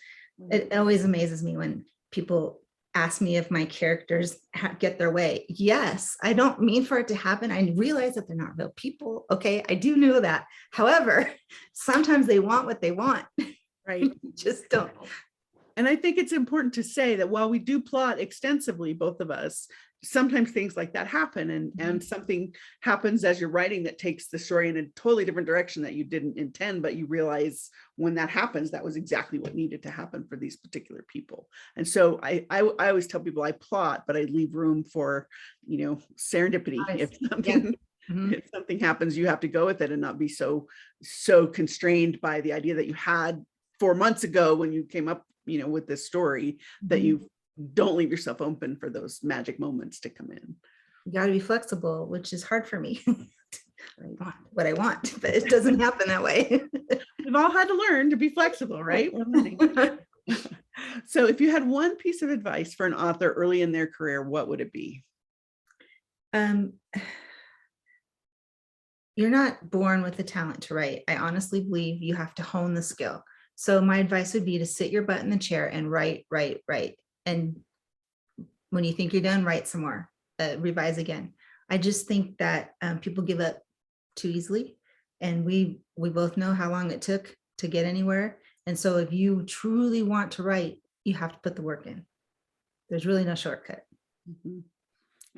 It always amazes me when people ask me if my characters get their way. Yes, I don't mean for it to happen. I realize that they're not real people. Okay, I do know that. However, sometimes they want what they want. Right. Just don't. And I think it's important to say that while we do plot extensively, both of us, sometimes things like that happen, and something happens as you're writing that takes the story in a totally different direction that you didn't intend, but you realize when that happens, that was exactly what needed to happen for these particular people. And so I always tell people I plot, but I leave room for, serendipity. If something happens, you have to go with it and not be so constrained by the idea that you had 4 months ago when you came up, with this story, that you don't leave yourself open for those magic moments to come in. You got to be flexible, which is hard for me. I want what I want, but it doesn't happen that way. We've all had to learn to be flexible, right? We're learning. So if you had one piece of advice for an author early in their career, what would it be? Um, you're not born with the talent to write. I honestly believe you have to hone the skill. So my advice would be to sit your butt in the chair and write, write, write. And when you think you're done, write some more, revise again. I just think that people give up too easily. And we both know how long it took to get anywhere. And so if you truly want to write, you have to put the work in. There's really no shortcut. Mhm.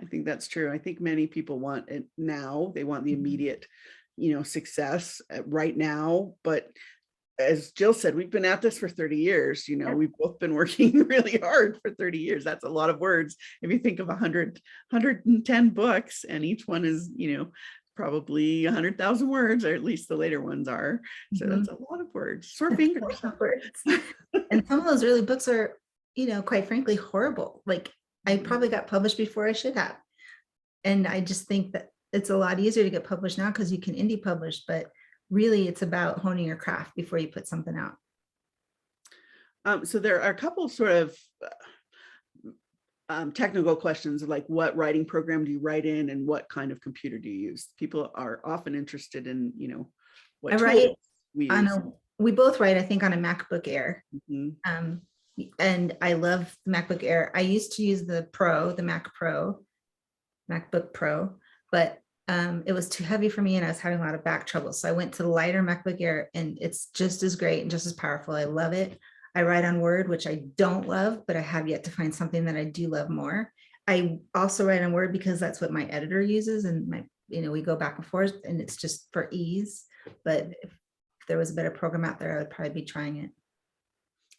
I think that's true. I think many people want it now. They want the immediate, success right now. But as Jill said, we've been at this for 30 years. We've both been working really hard for 30 years. That's a lot of words. If you think of 110 books, and each one is, probably 100,000 words, or at least the later ones are. So that's a lot of words. Sore fingers. And some of those early books are, quite frankly, horrible. Like I probably got published before I should have. And I just think that it's a lot easier to get published now because you can indie publish, but really it's about honing your craft before you put something out. So there are a couple of sort of technical questions, like what writing program do you write in and what kind of computer do you use? People are often interested in, what I write we on use. we both write, I think, on a MacBook Air. Mhm. And I love the MacBook Air. I used to use the MacBook Pro, but it was too heavy for me and I was having a lot of back trouble. So I went to the lighter MacBook Air and it's just as great and just as powerful. I love it. I write on Word, which I don't love, but I have yet to find something that I do love more. I also write on Word because that's what my editor uses, and we go back and forth, and it's just for ease. But if there was a better program out there, I would probably be trying it.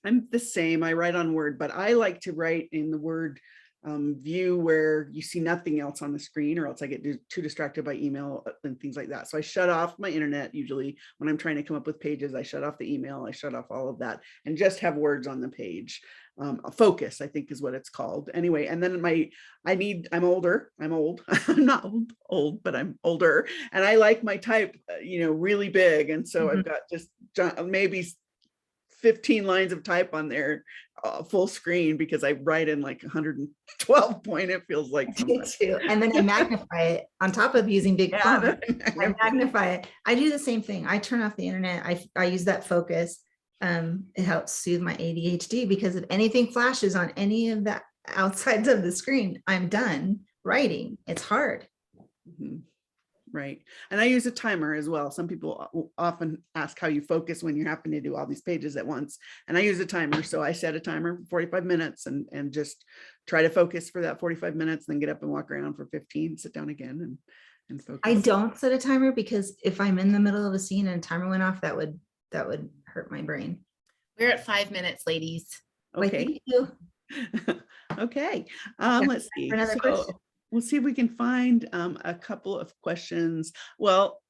I'm the same. I write on Word, but I like to write in the Word view where you see nothing else on the screen, or else I get too distracted by email and things like that. So I shut off my internet. Usually when I'm trying to come up with pages, I shut off the email, I shut off all of that and just have words on the page. A focus, I think, is what it's called. Anyway, and then I'm older. I'm old. I'm not old, but I'm older. And I like my type, really big. And so I've got just maybe 15 lines of type on there, full screen, because I write in like 112 point, it feels like. Too. And then I magnify it on top of using big font. I magnify it. I do the same thing. I turn off the internet. I use that focus. It helps soothe my ADHD, because if anything flashes on any of the outsides of the screen, I'm done writing. It's hard. Mm-hmm. Right. And I use a timer as well. Some people often ask how you focus when you happen to do all these pages at once. And I use a timer. So I set a timer for 45 minutes and just try to focus for that 45 minutes, then get up and walk around for 15, sit down again and focus. I don't set a timer, because if I'm in the middle of a scene and a timer went off, that would hurt my brain. We're at 5 minutes, ladies. Okay. Okay. Let's see. Another question. We'll see if we can find a couple of questions. Well,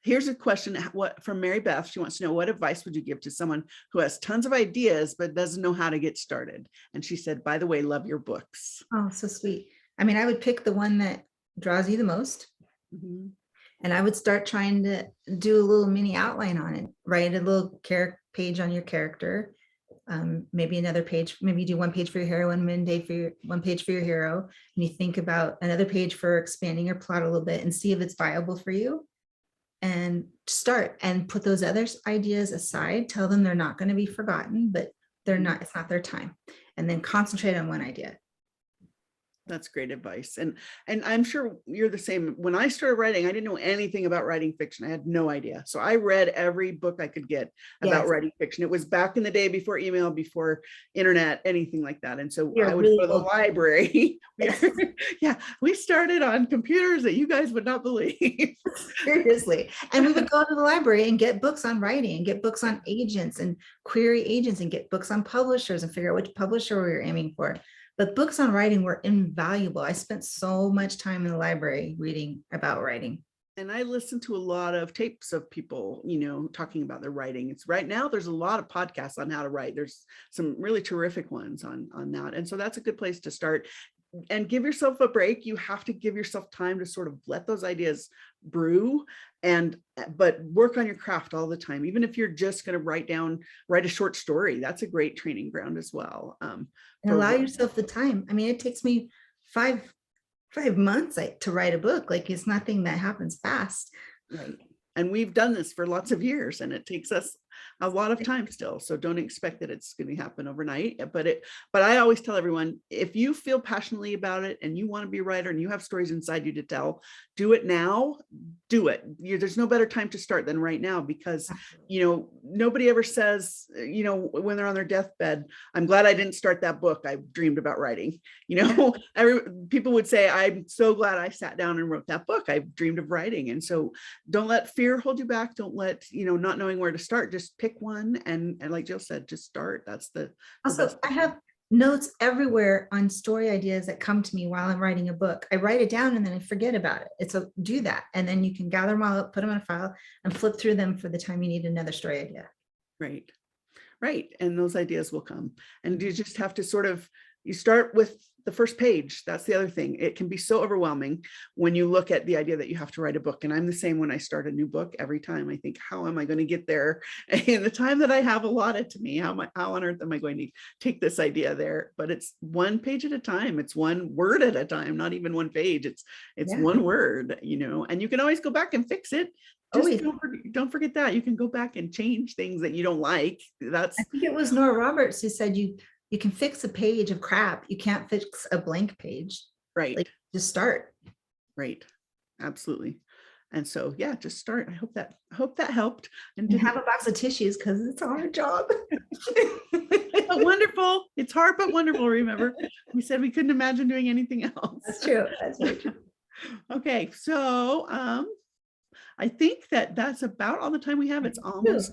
here's a question from Mary Beth. She wants to know, what advice would you give to someone who has tons of ideas but doesn't know how to get started? And she said, by the way, love your books. Oh, so sweet. I mean, I would pick the one that draws you the most. Mm-hmm. And I would start trying to do a little mini outline on it, write a little page on your character. Maybe another page, maybe do one page for your heroine, one page for your hero, and you think about another page for expanding your plot a little bit and see if it's viable for you, and start and put those other ideas aside. Tell them they're not going to be forgotten, but it's not their time, and then concentrate on one idea. That's great advice. And I'm sure you're the same. When I started writing, I didn't know anything about writing fiction. I had no idea. So I read every book I could get about writing fiction. It was back in the day, before email, before internet, anything like that. And so I would go to the library. Yeah, we started on computers that you guys would not believe. Seriously. And we would go to the library and get books on writing, and get books on agents, and query agents, and get books on publishers, and figure out which publisher we were aiming for. But books on writing were invaluable. I spent so much time in the library reading about writing. And I listened to a lot of tapes of people, talking about their writing. It's right now, there's a lot of podcasts on how to write. There's some really terrific ones on that. And so that's a good place to start. give yourself a break. You have to give yourself time to sort of let those ideas brew, but work on your craft all the time. Even if you're just going to write a short story, that's a great training ground as well. And allow yourself the time. I mean, it takes me five months to write a book. Like, it's nothing that happens fast. Right. And we've done this for lots of years, and it takes us a lot of time still. So don't expect that it's going to happen overnight. But I always tell everyone, if you feel passionately about it and you want to be a writer and you have stories inside you to tell, do it now. Do it. There's no better time to start than right now, because, nobody ever says, when they're on their deathbed, I'm glad I didn't start that book I dreamed about writing. People would say, I'm so glad I sat down and wrote that book I dreamed of writing. And so don't let fear hold you back. Don't let, not knowing where to start, just pick one. And like Jill said, just start. That's the Also, I have notes everywhere on story ideas that come to me while I'm writing a book. I write it down and then I forget about it. Do that. And then you can gather them all up, put them in a file, and flip through them for the time you need another story idea. Right. Right. And those ideas will come. And you just have to you start with the first page. That's the other thing. It can be so overwhelming when you look at the idea that you have to write a book. And I'm the same when I start a new book. Every time I think, how am I going to get there in the time that I have allotted to me? How on earth am I going to take this idea there? But it's one page at a time. It's one word at a time, not even one page. It's one word, and you can always go back and fix it. Just don't forget that you can go back and change things that you don't like. I think it was Nora Roberts who said you can fix a page of crap. You can't fix a blank page. Right. Like, just start. Right. Absolutely. And so, just start. I hope that helped. And have a box of tissues, because it's a hard job. But wonderful. It's hard, but wonderful. Remember, we said we couldn't imagine doing anything else. That's true. That's very true. Okay. So, I think that's about all the time we have. It's almost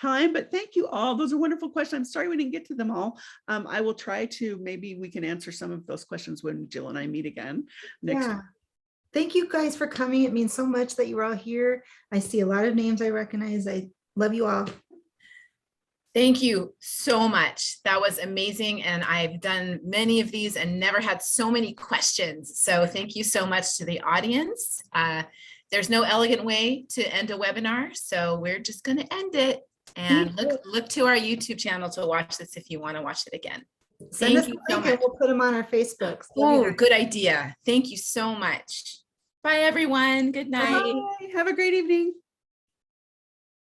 time, but thank you all. Those are wonderful questions. I'm sorry we didn't get to them all. I will try to, maybe we can answer some of those questions when Jill and I meet again next week. Thank you guys for coming. It means so much that you were all here. I see a lot of names I recognize. I love you all. Thank you so much. That was amazing. And I've done many of these and never had so many questions. So thank you so much to the audience. There's no elegant way to end a webinar, so we're just going to end it. And look to our YouTube channel to watch this if you want to watch it again. Send us a link and we'll put them on our Facebook. Oh, good idea. Thank you so much. Bye, everyone. Good night. Bye. Have a great evening.